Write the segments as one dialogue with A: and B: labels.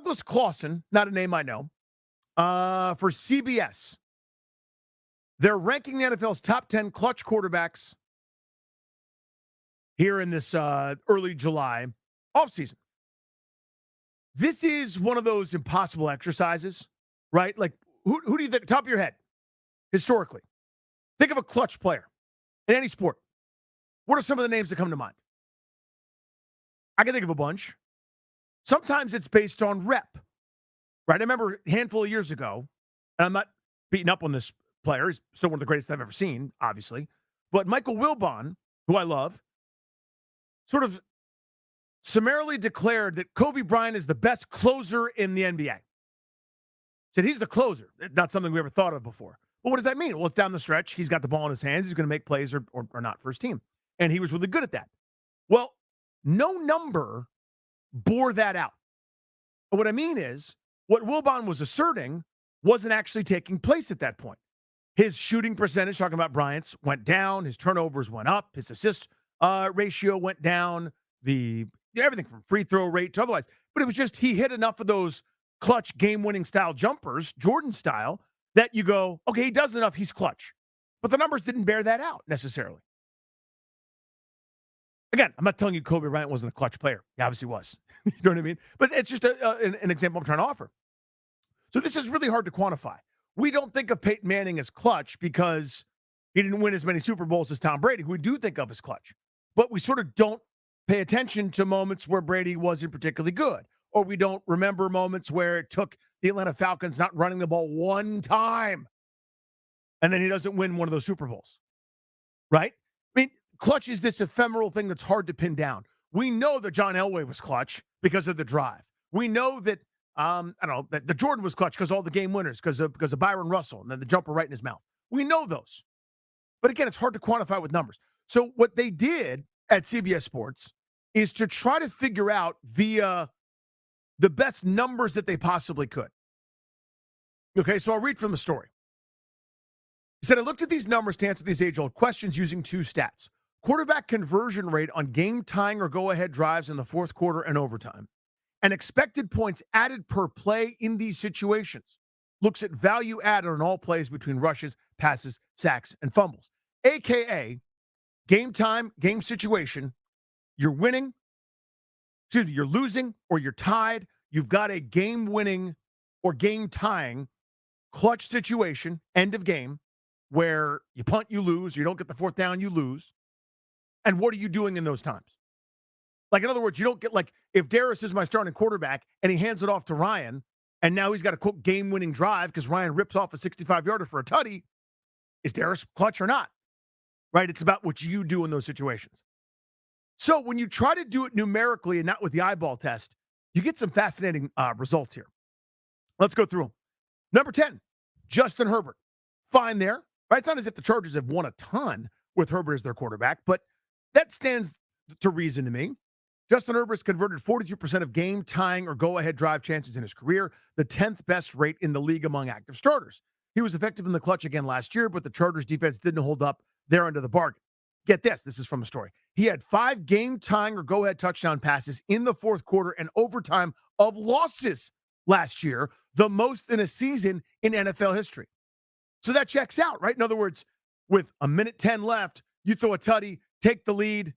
A: Douglas Clawson, not a name I know, for CBS. They're ranking the NFL's top 10 clutch quarterbacks here in this early July offseason. This is one of those impossible exercises, right? Like, who do you think, top of your head, historically, think of a clutch player in any sport. What are some of the names that come to mind? I can think of a bunch. Sometimes it's based on rep, right? I remember a handful of years ago, and I'm not beating up on this player. He's still one of the greatest I've ever seen, obviously. But Michael Wilbon, who I love, sort of summarily declared that Kobe Bryant is the best closer in the NBA. Said he's the closer. Not something we ever thought of before. But what does that mean? Well, it's down the stretch. He's got the ball in his hands. He's going to make plays or not for his team. And he was really good at that. Well, no number bore that out. But what I mean is, what Wilbon was asserting wasn't actually taking place at that point. His shooting percentage, talking about Bryant's, went down. His turnovers went up. His assist ratio went down. Everything from free throw rate to otherwise. But it was just he hit enough of those clutch game-winning style jumpers, Jordan style, that you go, okay, he does enough, he's clutch. But the numbers didn't bear that out necessarily. Again, I'm not telling you Kobe Bryant wasn't a clutch player. He obviously was. You know what I mean? But it's just an example I'm trying to offer. So this is really hard to quantify. We don't think of Peyton Manning as clutch because he didn't win as many Super Bowls as Tom Brady, who we do think of as clutch. But we sort of don't pay attention to moments where Brady wasn't particularly good. Or we don't remember moments where it took the Atlanta Falcons not running the ball one time, and then he doesn't win one of those Super Bowls, right? I mean, clutch is this ephemeral thing that's hard to pin down. We know that John Elway was clutch because of the drive. We know that, that the Jordan was clutch because all the game winners, because of Byron Russell, and then the jumper right in his mouth. We know those. But again, it's hard to quantify with numbers. So what they did at CBS Sports is to try to figure out via the best numbers that they possibly could. Okay, so I'll read from the story. He said, I looked at these numbers to answer these age-old questions using two stats. Quarterback conversion rate on game-tying or go-ahead drives in the fourth quarter and overtime, and expected points added per play in these situations. Looks at value added on all plays between rushes, passes, sacks, and fumbles. AKA, game time, game situation, you're winning, you're losing, or you're tied. You've got a game-winning or game-tying clutch situation, end of game, where you punt, you lose, you don't get the fourth down, you lose. And what are you doing in those times? Like, in other words, you don't get, like, if Darius is my starting quarterback and he hands it off to Ryan, and now he's got a quote game-winning drive because Ryan rips off a 65-yarder for a tutty, is Darius clutch or not? Right? It's about what you do in those situations. So when you try to do it numerically and not with the eyeball test, you get some fascinating results here. Let's go through them. Number 10, Justin Herbert. Fine there, right? It's not as if the Chargers have won a ton with Herbert as their quarterback, but that stands to reason to me. Justin Herbert's converted 42% of game-tying or go-ahead drive chances in his career, the 10th best rate in the league among active starters. He was effective in the clutch again last year, but the Chargers defense didn't hold up their end of the bargain. Get this. This is from a story. He had 5 game-tying or go-ahead touchdown passes in the fourth quarter and overtime of losses last year, the most in a season in NFL history. So that checks out, right? In other words, with a minute 10 left, you throw a tutty, take the lead,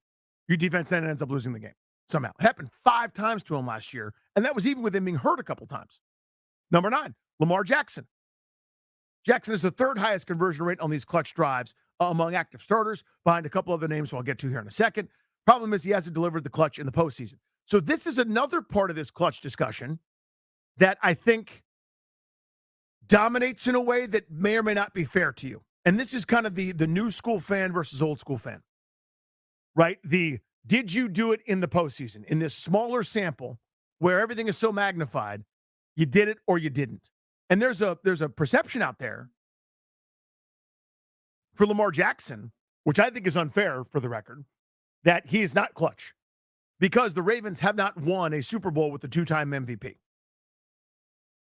A: your defense then ends up losing the game somehow. It happened 5 times to him last year, and that was even with him being hurt a couple times. Number 9, Lamar Jackson. Jackson is the 3rd highest conversion rate on these clutch drives among active starters, behind a couple other names who I'll get to here in a second. Problem is he hasn't delivered the clutch in the postseason. So this is another part of this clutch discussion that I think dominates in a way that may or may not be fair to you. And this is kind of the new school fan versus old school fan, right? Did you do it in the postseason? In this smaller sample where everything is so magnified, you did it or you didn't. And there's a perception out there for Lamar Jackson, which I think is unfair for the record, that he is not clutch because the Ravens have not won a Super Bowl with the 2-time MVP.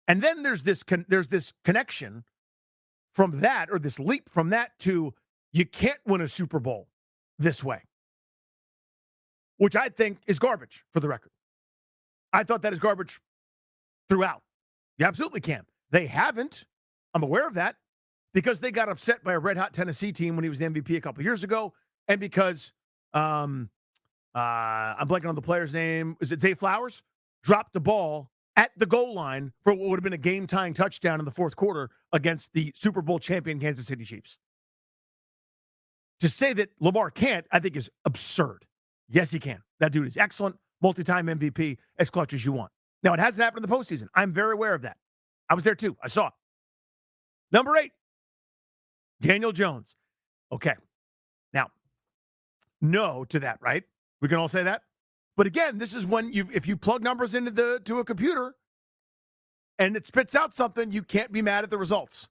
A: And then there's this connection from that, or this leap from that to you can't win a Super Bowl this way, which I think is garbage for the record. I thought that is garbage throughout. You absolutely can. They haven't. I'm aware of that because they got upset by a red-hot Tennessee team when he was the MVP a couple years ago, and because I'm blanking on the player's name. Is it Zay Flowers? Dropped the ball at the goal line for what would have been a game-tying touchdown in the fourth quarter against the Super Bowl champion Kansas City Chiefs. To say that Lamar can't, I think, is absurd. Yes, he can. That dude is excellent, multi-time MVP, as clutch as you want. Now, it hasn't happened in the postseason. I'm very aware of that. I was there, too. I saw it. Number 8, Daniel Jones. Okay. Now, no to that, right? We can all say that. But again, this is when if you plug numbers to a computer and it spits out something, you can't be mad at the results.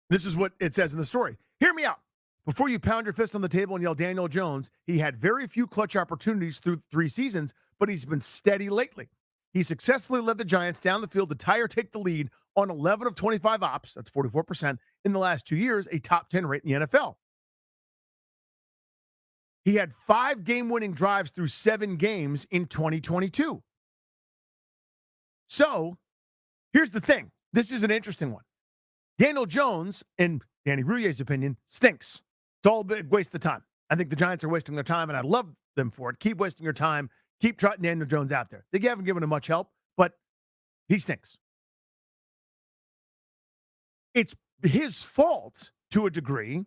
A: This is what it says in the story. Hear me out. Before you pound your fist on the table and yell Daniel Jones, he had very few clutch opportunities through 3 seasons, but he's been steady lately. He successfully led the Giants down the field to tie or take the lead on 11 of 25 ops, that's 44%, in the last 2 years, a top 10 rate in the NFL. He had 5 game-winning drives through 7 games in 2022. So, here's the thing. This is an interesting one. Daniel Jones, in Danny Rouillet's opinion, stinks. It's all a big waste of time. I think the Giants are wasting their time, and I love them for it. Keep wasting your time. Keep trotting Daniel Jones out there. They haven't given him much help, but he stinks. It's his fault, to a degree,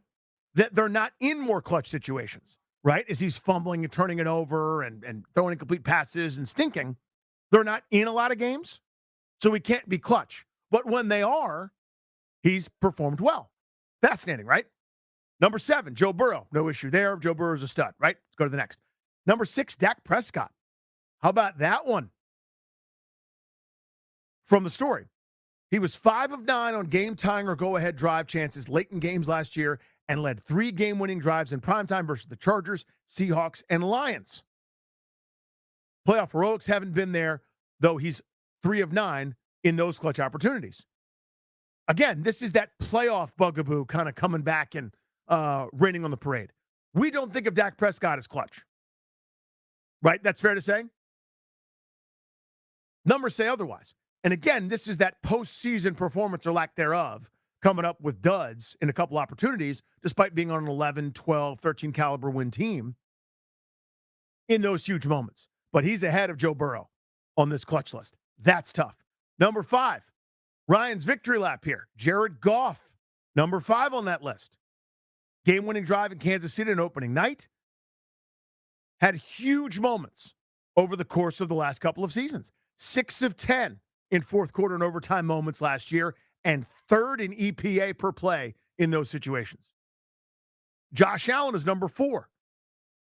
A: that they're not in more clutch situations. Right? As he's fumbling and turning it over and throwing incomplete passes and stinking, they're not in a lot of games, so he can't be clutch. But when they are, he's performed well. Fascinating, right? Number 7, Joe Burrow. No issue there. Joe Burrow's a stud, right? Let's go to the next. Number 6, Dak Prescott. How about that one? From the story, he was 5 of 9 on game-tying or go-ahead drive chances late in games last year and led 3 game-winning drives in primetime versus the Chargers, Seahawks, and Lions. Playoff heroics haven't been there, though he's 3 of 9 in those clutch opportunities. Again, this is that playoff bugaboo kind of coming back and raining on the parade. We don't think of Dak Prescott as clutch. Right? That's fair to say? Numbers say otherwise. And again, this is that postseason performance or lack thereof coming up with duds in a couple opportunities, despite being on an 11, 12, 13 caliber win team in those huge moments. But he's ahead of Joe Burrow on this clutch list. That's tough. Number 5, Ryan's victory lap here. Jared Goff, number 5 on that list. Game-winning drive in Kansas City on opening night. Had huge moments over the course of the last couple of seasons. 6 of 10 in fourth quarter and overtime moments last year, and 3rd in EPA per play in those situations. Josh Allen is number 4.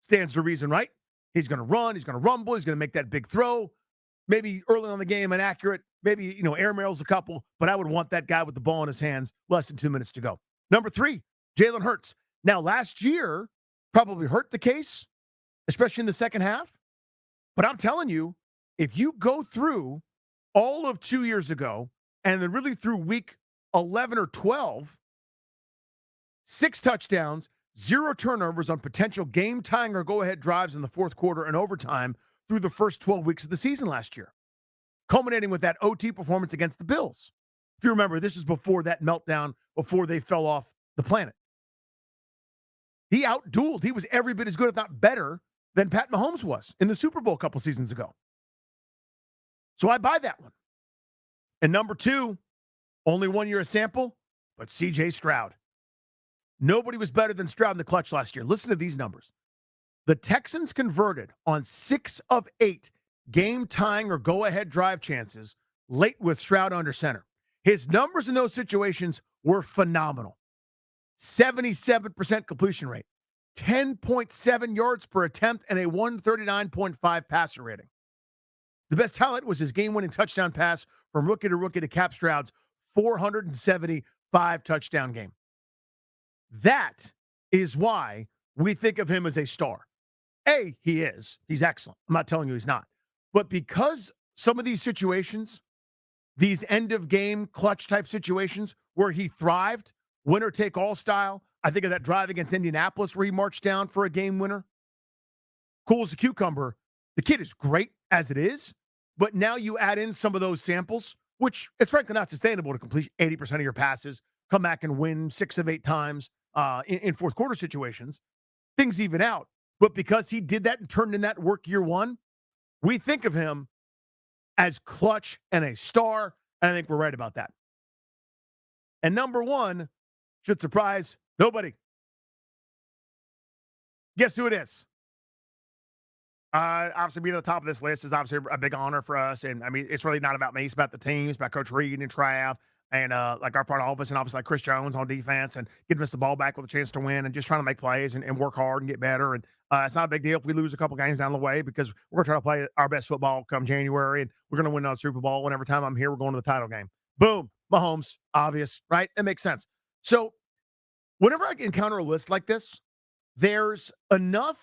A: Stands to reason, right? He's going to run. He's going to rumble. He's going to make that big throw. Maybe early on the game, inaccurate. Maybe, air mails a couple. But I would want that guy with the ball in his hands. Less than 2 minutes to go. Number 3, Jalen Hurts. Now, last year probably hurt the case, especially in the second half. But I'm telling you, if you go through all of 2 years ago, and then really through week 11 or 12, 6 touchdowns, 0 turnovers on potential game-tying or go-ahead drives in the fourth quarter and overtime through the first 12 weeks of the season last year, culminating with that OT performance against the Bills. If you remember, this is before that meltdown, before they fell off the planet. He outdueled. He was every bit as good, if not better, than Pat Mahomes was in the Super Bowl a couple seasons ago. So I buy that one. And number 2, only 1 year a sample, but C.J. Stroud. Nobody was better than Stroud in the clutch last year. Listen to these numbers. The Texans converted on 6 of 8 game-tying or go-ahead drive chances late with Stroud under center. His numbers in those situations were phenomenal. 77% completion rate, 10.7 yards per attempt, and a 139.5 passer rating. The best highlight was his game-winning touchdown pass from rookie to cap Stroud's 475 touchdown game. That is why we think of him as a star. A, he is. He's excellent. I'm not telling you he's not. But because some of these situations, these end-of-game clutch-type situations where he thrived, winner-take-all style, I think of that drive against Indianapolis where he marched down for a game winner. Cool as a cucumber. The kid is great as it is, But now you add in some of those samples, which it's frankly not sustainable to complete 80% of your passes, come back and win 6 of 8 times in fourth quarter situations. Things even out. But because he did that and turned in that work year one, we think of him as clutch and a star, and I think we're right about that. And number one should surprise nobody. Guess who it is? Obviously, being at the top of this list is obviously a big honor for us. And I mean, it's really not about me. It's about the team. It's about Coach Reed and Trav and like our front office and obviously like Chris Jones on defense and giving us the ball back with a chance to win and just trying to make plays and work hard and get better. And it's not a big deal if we lose a couple games down the way because we're going to try to play our best football come January and we're going to win another Super Bowl. And every time I'm here, we're going to the title game. Boom. Mahomes. Obvious, right? It makes sense. So whenever I encounter a list like this, there's enough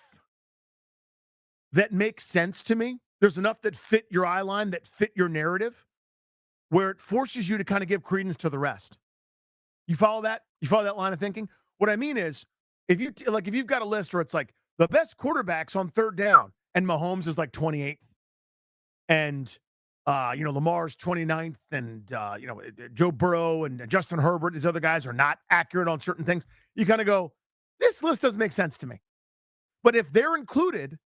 A: that makes sense to me. There's enough that fit your eye line, that fit your narrative, where it forces you to kind of give credence to the rest. You follow that? You follow that line of thinking? What I mean is, if you've got a list where it's like the best quarterbacks on third down, and Mahomes is like 28th, and Lamar's 29th, and Joe Burrow and Justin Herbert, these other guys are not accurate on certain things. You kind of go, this list doesn't make sense to me. But if they're included,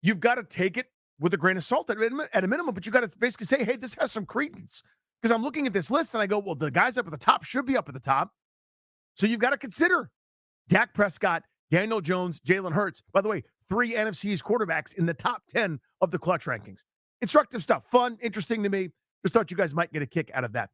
A: you've got to take it with a grain of salt at a minimum, but you got to basically say, hey, this has some credence. Because I'm looking at this list and I go, well, the guys up at the top should be up at the top. So you've got to consider Dak Prescott, Daniel Jones, Jalen Hurts. By the way, 3 NFC East quarterbacks in the top 10 of the clutch rankings. Instructive stuff. Fun, interesting to me. Just thought you guys might get a kick out of that.